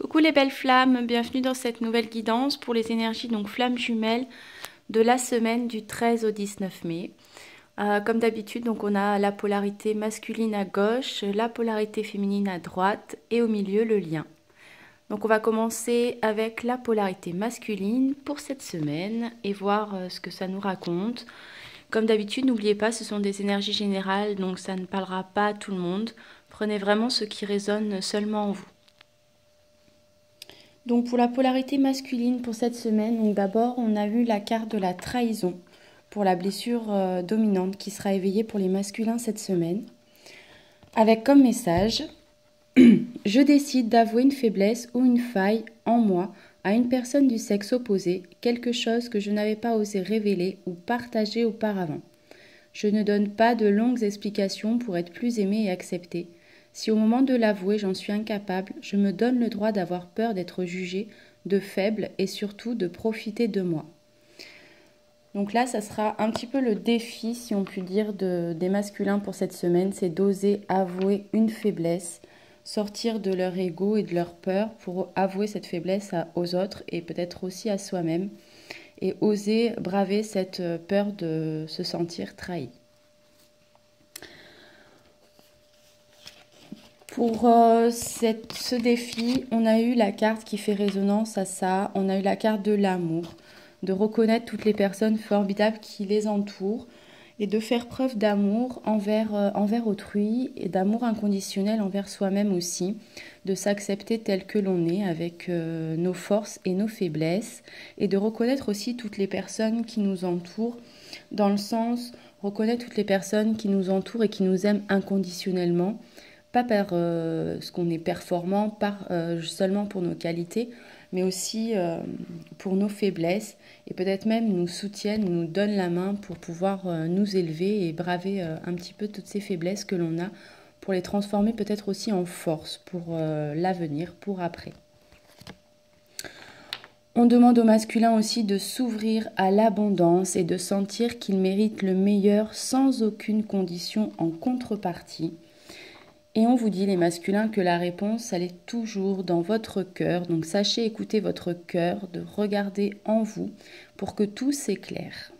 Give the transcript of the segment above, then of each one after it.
Coucou les belles flammes, bienvenue dans cette nouvelle guidance pour les énergies donc flammes jumelles de la semaine du 13 au 19 mai. Comme d'habitude, donc on a la polarité masculine à gauche, la polarité féminine à droite et au milieu le lien. Donc on va commencer avec la polarité masculine pour cette semaine et voir ce que ça nous raconte. Comme d'habitude, n'oubliez pas, ce sont des énergies générales, donc ça ne parlera pas à tout le monde. Prenez vraiment ce qui résonne seulement en vous. Donc pour la polarité masculine pour cette semaine, donc d'abord on a eu la carte de la trahison pour la blessure dominante qui sera éveillée pour les masculins cette semaine. Avec comme message, je décide d'avouer une faiblesse ou une faille en moi à une personne du sexe opposé, quelque chose que je n'avais pas osé révéler ou partager auparavant. Je ne donne pas de longues explications pour être plus aimée et acceptée. Si au moment de l'avouer j'en suis incapable, je me donne le droit d'avoir peur d'être jugée, de faible et surtout de profiter de moi. Donc là, ça sera un petit peu le défi, si on peut dire, des masculins pour cette semaine, c'est d'oser avouer une faiblesse, sortir de leur ego et de leur peur pour avouer cette faiblesse aux autres et peut-être aussi à soi-même et oser braver cette peur de se sentir trahi. Pour ce défi, on a eu la carte qui fait résonance à ça, on a eu la carte de l'amour, de reconnaître toutes les personnes formidables qui les entourent et de faire preuve d'amour envers autrui et d'amour inconditionnel envers soi-même aussi, de s'accepter tel que l'on est avec nos forces et nos faiblesses et de reconnaître aussi toutes les personnes qui nous entourent dans le sens reconnaître toutes les personnes qui nous entourent et qui nous aiment inconditionnellement. Pas par ce qu'on est performant, pas seulement pour nos qualités, mais aussi pour nos faiblesses et peut-être même nous soutiennent, nous donnent la main pour pouvoir nous élever et braver un petit peu toutes ces faiblesses que l'on a pour les transformer peut-être aussi en force pour l'avenir, pour après. On demande au masculin aussi de s'ouvrir à l'abondance et de sentir qu'il mérite le meilleur sans aucune condition en contrepartie. Et on vous dit, les masculins, que la réponse, elle est toujours dans votre cœur. Donc sachez écouter votre cœur, de regarder en vous pour que tout s'éclaire.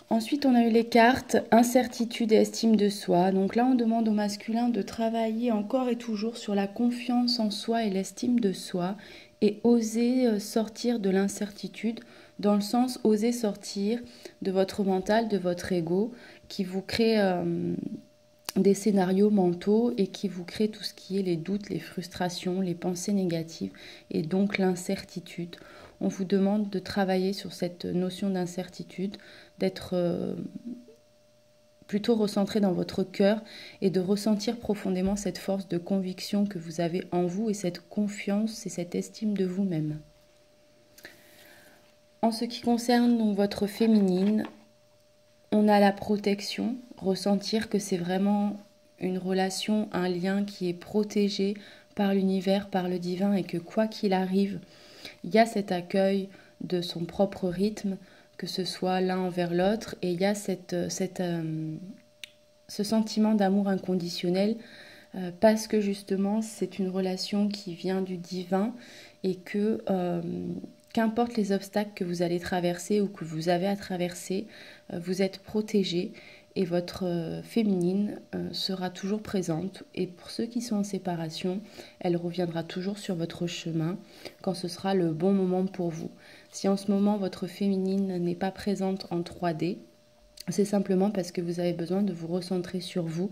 Ensuite, on a eu les cartes incertitude et estime de soi. Donc là, on demande aux masculins de travailler encore et toujours sur la confiance en soi et l'estime de soi et oser sortir de l'incertitude, dans le sens oser sortir de votre mental, de votre ego, qui vous crée des scénarios mentaux et qui vous crée tout ce qui est les doutes, les frustrations, les pensées négatives et donc l'incertitude. On vous demande de travailler sur cette notion d'incertitude, d'être plutôt recentré dans votre cœur et de ressentir profondément cette force de conviction que vous avez en vous et cette confiance et cette estime de vous-même. En ce qui concerne donc votre féminine, on a la protection, ressentir que c'est vraiment une relation, un lien qui est protégé par l'univers, par le divin et que quoi qu'il arrive, il y a cet accueil de son propre rythme, que ce soit l'un envers l'autre et il y a ce sentiment d'amour inconditionnel parce que justement c'est une relation qui vient du divin et que qu'importe les obstacles que vous allez traverser ou que vous avez à traverser, vous êtes protégé et votre féminine sera toujours présente. Et pour ceux qui sont en séparation, elle reviendra toujours sur votre chemin quand ce sera le bon moment pour vous. Si en ce moment votre féminine n'est pas présente en 3D, c'est simplement parce que vous avez besoin de vous recentrer sur vous,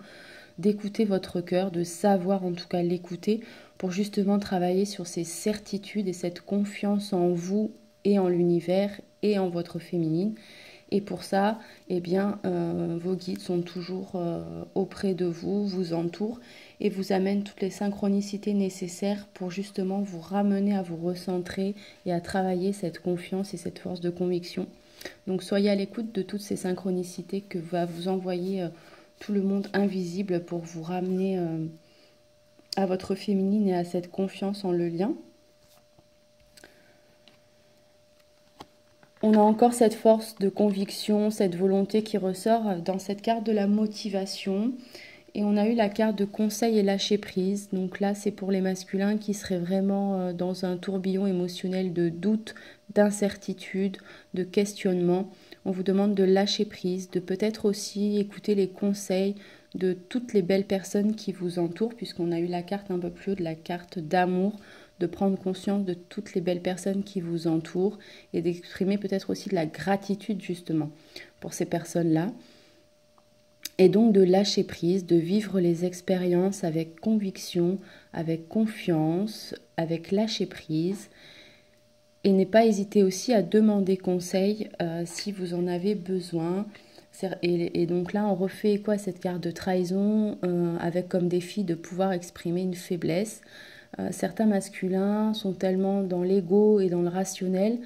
d'écouter votre cœur, de savoir en tout cas l'écouter pour justement travailler sur ces certitudes et cette confiance en vous et en l'univers et en votre féminine. Et pour ça, eh bien, vos guides sont toujours auprès de vous, vous entourent et vous amènent toutes les synchronicités nécessaires pour justement vous ramener à vous recentrer et à travailler cette confiance et cette force de conviction. Donc soyez à l'écoute de toutes ces synchronicités que va vous envoyer tout le monde invisible pour vous ramener à votre féminine et à cette confiance en le lien. On a encore cette force de conviction, cette volonté qui ressort dans cette carte de la motivation Et on a eu la carte de conseil et lâcher prise. Donc là, c'est pour les masculins qui seraient vraiment dans un tourbillon émotionnel de doute, d'incertitude, de questionnement. On vous demande de lâcher prise, de peut-être aussi écouter les conseils de toutes les belles personnes qui vous entourent, puisqu'on a eu la carte un peu plus haut de la carte d'amour, de prendre conscience de toutes les belles personnes qui vous entourent et d'exprimer peut-être aussi de la gratitude justement pour ces personnes-là. Et donc de lâcher prise, de vivre les expériences avec conviction, avec confiance, avec lâcher prise. Et ne pas hésiter aussi à demander conseil si vous en avez besoin. Et donc là, on refait quoi cette carte de trahison avec comme défi de pouvoir exprimer une faiblesse. Certains masculins sont tellement dans l'ego et dans le rationnel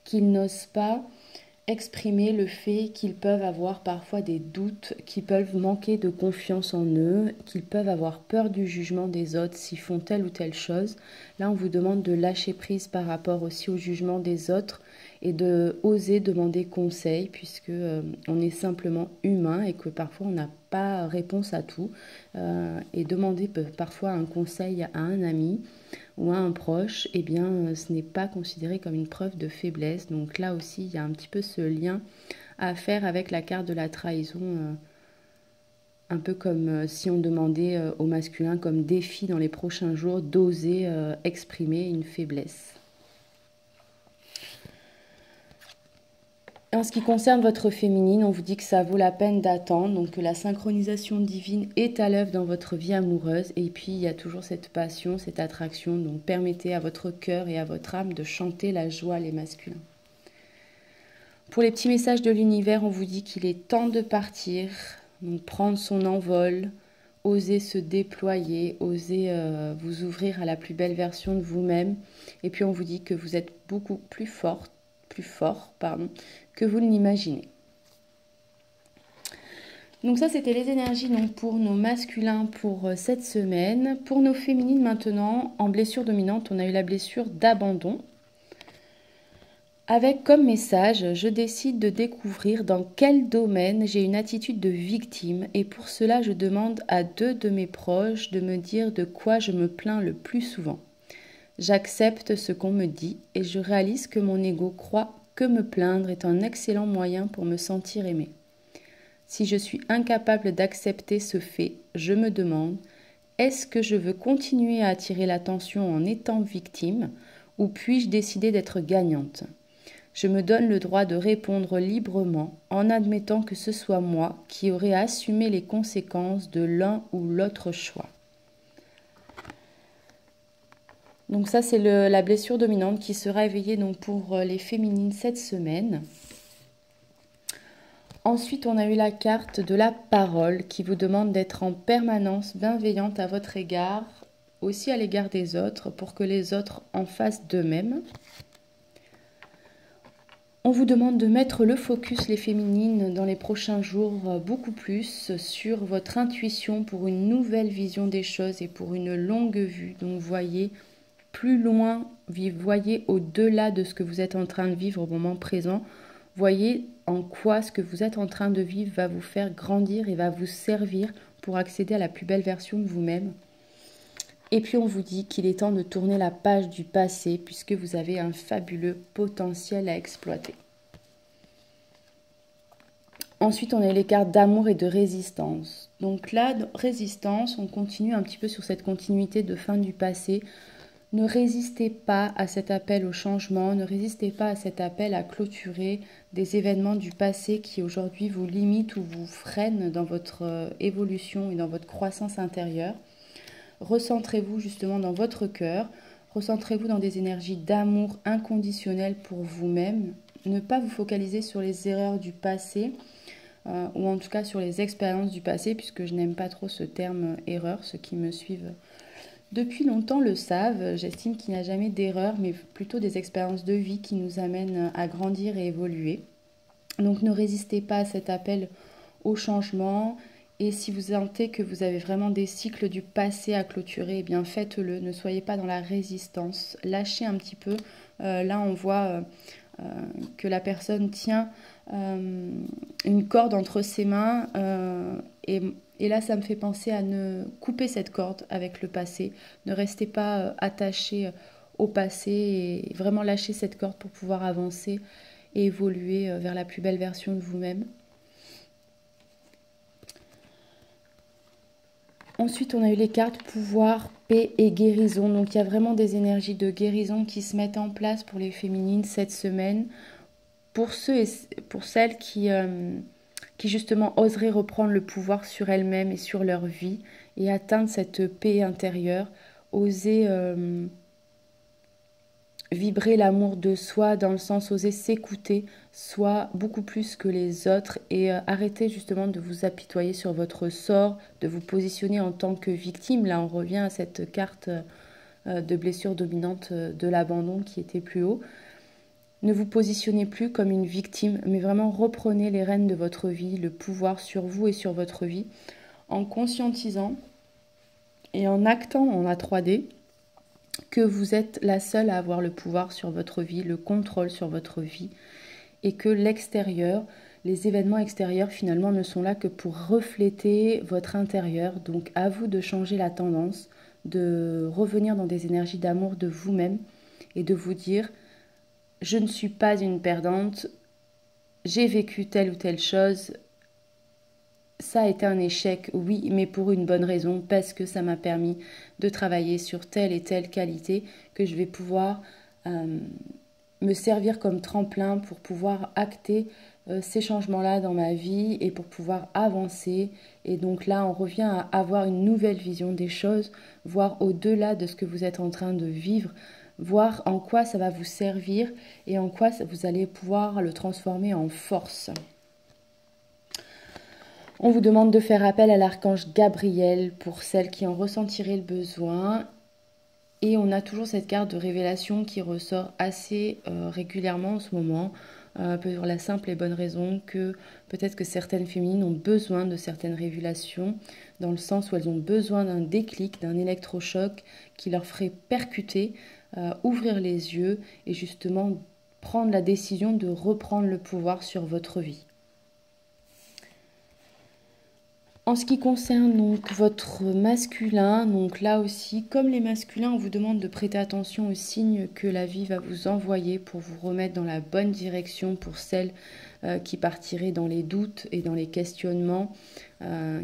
qu'ils n'osent pas exprimer le fait qu'ils peuvent avoir parfois des doutes, qu'ils peuvent manquer de confiance en eux, qu'ils peuvent avoir peur du jugement des autres s'ils font telle ou telle chose. Là, on vous demande de lâcher prise par rapport aussi au jugement des autres et de oser demander conseil puisque on est simplement humain et que parfois on n'a pas réponse à tout. Et demander parfois un conseil à un ami ou à un proche, eh bien, ce n'est pas considéré comme une preuve de faiblesse. Donc là aussi, il y a un petit peu ce lien à faire avec la carte de la trahison, un peu comme si on demandait au masculin comme défi dans les prochains jours d'oser exprimer une faiblesse. En ce qui concerne votre féminine, on vous dit que ça vaut la peine d'attendre, donc que la synchronisation divine est à l'œuvre dans votre vie amoureuse. Et puis, il y a toujours cette passion, cette attraction. Donc, permettez à votre cœur et à votre âme de chanter la joie, les masculins. Pour les petits messages de l'univers, on vous dit qu'il est temps de partir, donc prendre son envol, oser se déployer, oser vous ouvrir à la plus belle version de vous-même. Et puis, on vous dit que vous êtes beaucoup plus fort, que vous ne l'imaginez. Donc ça, c'était les énergies donc, pour nos masculins pour cette semaine. Pour nos féminines maintenant, en blessure dominante, on a eu la blessure d'abandon. Avec comme message, je décide de découvrir dans quel domaine j'ai une attitude de victime et pour cela, je demande à 2 de mes proches de me dire de quoi je me plains le plus souvent. J'accepte ce qu'on me dit et je réalise que mon ego croit que me plaindre est un excellent moyen pour me sentir aimée. Si je suis incapable d'accepter ce fait, je me demande, est-ce que je veux continuer à attirer l'attention en étant victime ou puis-je décider d'être gagnante ? Je me donne le droit de répondre librement en admettant que ce soit moi qui aurai à assumer les conséquences de l'un ou l'autre choix. Donc ça, c'est la blessure dominante qui sera éveillée donc, pour les féminines cette semaine. Ensuite, on a eu la carte de la parole qui vous demande d'être en permanence bienveillante à votre égard, aussi à l'égard des autres, pour que les autres en fassent d'eux-mêmes. On vous demande de mettre le focus, les féminines, dans les prochains jours, beaucoup plus sur votre intuition pour une nouvelle vision des choses et pour une longue vue. Donc, voyez plus loin, voyez au-delà de ce que vous êtes en train de vivre au moment présent. Voyez en quoi ce que vous êtes en train de vivre va vous faire grandir et va vous servir pour accéder à la plus belle version de vous-même. Et puis on vous dit qu'il est temps de tourner la page du passé puisque vous avez un fabuleux potentiel à exploiter. Ensuite, on a les cartes d'amour et de résistance. Donc là, résistance, on continue un petit peu sur cette continuité de fin du passé. Ne résistez pas à cet appel au changement, ne résistez pas à cet appel à clôturer des événements du passé qui aujourd'hui vous limitent ou vous freinent dans votre évolution et dans votre croissance intérieure. Recentrez-vous justement dans votre cœur, recentrez-vous dans des énergies d'amour inconditionnel pour vous-même. Ne pas vous focaliser sur les erreurs du passé ou en tout cas sur les expériences du passé puisque je n'aime pas trop ce terme erreur, ceux qui me suivent depuis longtemps le savent, j'estime qu'il n'y a jamais d'erreur, mais plutôt des expériences de vie qui nous amènent à grandir et évoluer. Donc ne résistez pas à cet appel au changement. Et si vous sentez que vous avez vraiment des cycles du passé à clôturer, eh bien faites-le. Ne soyez pas dans la résistance. Lâchez un petit peu. Là, on voit que la personne tient une corde entre ses mains et Et là, ça me fait penser à ne couper cette corde avec le passé. Ne restez pas attaché au passé et vraiment lâcher cette corde pour pouvoir avancer et évoluer vers la plus belle version de vous-même. Ensuite, on a eu les cartes pouvoir, paix et guérison. Donc, il y a vraiment des énergies de guérison qui se mettent en place pour les féminines cette semaine. Pour ceux et pour celles qui justement oseraient reprendre le pouvoir sur elles-mêmes et sur leur vie et atteindre cette paix intérieure, oser vibrer l'amour de soi dans le sens oser s'écouter soi beaucoup plus que les autres et arrêter justement de vous apitoyer sur votre sort, de vous positionner en tant que victime. Là, on revient à cette carte de blessure dominante de l'abandon qui était plus haut. Ne vous positionnez plus comme une victime, mais vraiment reprenez les rênes de votre vie, le pouvoir sur vous et sur votre vie, en conscientisant et en actant en A3D que vous êtes la seule à avoir le pouvoir sur votre vie, le contrôle sur votre vie, et que l'extérieur, les événements extérieurs finalement ne sont là que pour refléter votre intérieur. Donc à vous de changer la tendance, de revenir dans des énergies d'amour de vous-même et de vous dire « Je ne suis pas une perdante, j'ai vécu telle ou telle chose, ça a été un échec, oui, mais pour une bonne raison, parce que ça m'a permis de travailler sur telle et telle qualité que je vais pouvoir me servir comme tremplin pour pouvoir acter ces changements-là dans ma vie et pour pouvoir avancer. Et donc là, on revient à avoir une nouvelle vision des choses, voir au-delà de ce que vous êtes en train de vivre, voir en quoi ça va vous servir et en quoi vous allez pouvoir le transformer en force. On vous demande de faire appel à l'archange Gabriel pour celles qui en ressentiraient le besoin. Et on a toujours cette carte de révélation qui ressort assez régulièrement en ce moment, pour la simple et bonne raison que peut-être que certaines féminines ont besoin de certaines révélations, dans le sens où elles ont besoin d'un déclic, d'un électrochoc qui leur ferait percuter, ouvrir les yeux et justement prendre la décision de reprendre le pouvoir sur votre vie. En ce qui concerne donc votre masculin, donc là aussi, comme les masculins, on vous demande de prêter attention aux signes que la vie va vous envoyer pour vous remettre dans la bonne direction pour celles qui partiraient dans les doutes et dans les questionnements,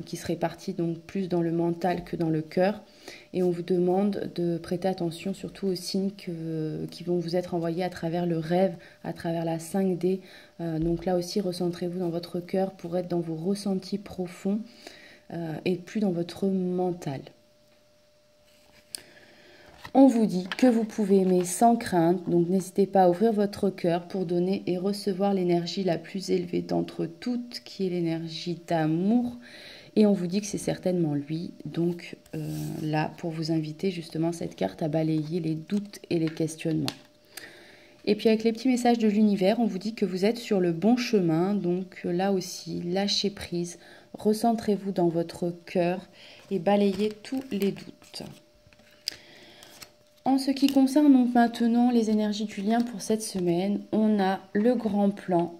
qui seraient partis donc plus dans le mental que dans le cœur. Et on vous demande de prêter attention surtout aux signes qui vont vous être envoyés à travers le rêve, à travers la 5D. Donc là aussi, recentrez-vous dans votre cœur pour être dans vos ressentis profonds et plus dans votre mental. On vous dit que vous pouvez aimer sans crainte, donc n'hésitez pas à ouvrir votre cœur pour donner et recevoir l'énergie la plus élevée d'entre toutes, qui est l'énergie d'amour. Et on vous dit que c'est certainement lui, donc là, pour vous inviter justement cette carte à balayer les doutes et les questionnements. Et puis avec les petits messages de l'univers, on vous dit que vous êtes sur le bon chemin, donc là aussi, lâchez prise, recentrez-vous dans votre cœur et balayez tous les doutes. En ce qui concerne donc maintenant les énergies du lien pour cette semaine, on a le grand plan.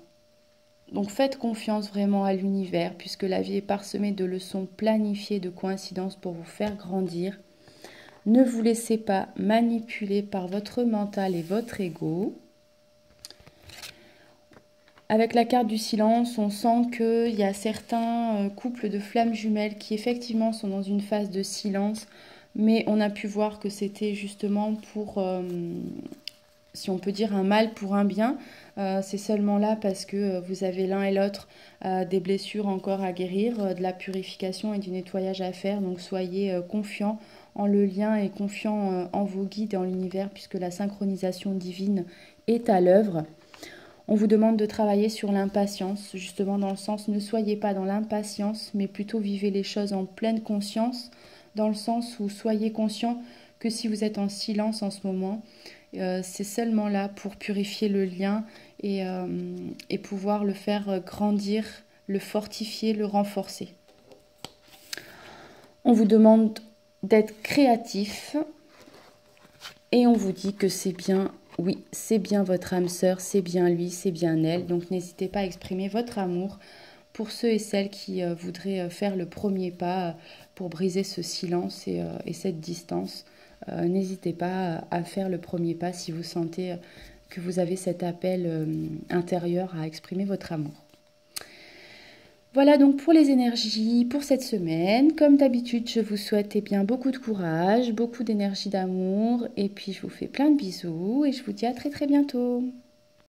Donc faites confiance vraiment à l'univers puisque la vie est parsemée de leçons planifiées, de coïncidences pour vous faire grandir. Ne vous laissez pas manipuler par votre mental et votre ego. Avec la carte du silence, on sent qu'il y a certains couples de flammes jumelles qui effectivement sont dans une phase de silence, mais on a pu voir que c'était justement pour, si on peut dire, un mal pour un bien. C'est seulement là parce que vous avez l'un et l'autre des blessures encore à guérir, de la purification et du nettoyage à faire. Donc soyez confiants en le lien et confiants en vos guides et en l'univers puisque la synchronisation divine est à l'œuvre. On vous demande de travailler sur l'impatience, justement dans le sens ne soyez pas dans l'impatience, mais plutôt vivez les choses en pleine conscience, dans le sens où soyez conscient que si vous êtes en silence en ce moment, c'est seulement là pour purifier le lien et pouvoir le faire grandir, le fortifier, le renforcer. On vous demande d'être créatif et on vous dit que c'est bien. Oui, c'est bien votre âme sœur, c'est bien lui, c'est bien elle. Donc n'hésitez pas à exprimer votre amour pour ceux et celles qui voudraient faire le premier pas pour briser ce silence et cette distance. N'hésitez pas à faire le premier pas si vous sentez que vous avez cet appel intérieur à exprimer votre amour. Voilà donc pour les énergies pour cette semaine. Comme d'habitude, je vous souhaite bien, beaucoup de courage, beaucoup d'énergie d'amour et puis je vous fais plein de bisous et je vous dis à très très bientôt.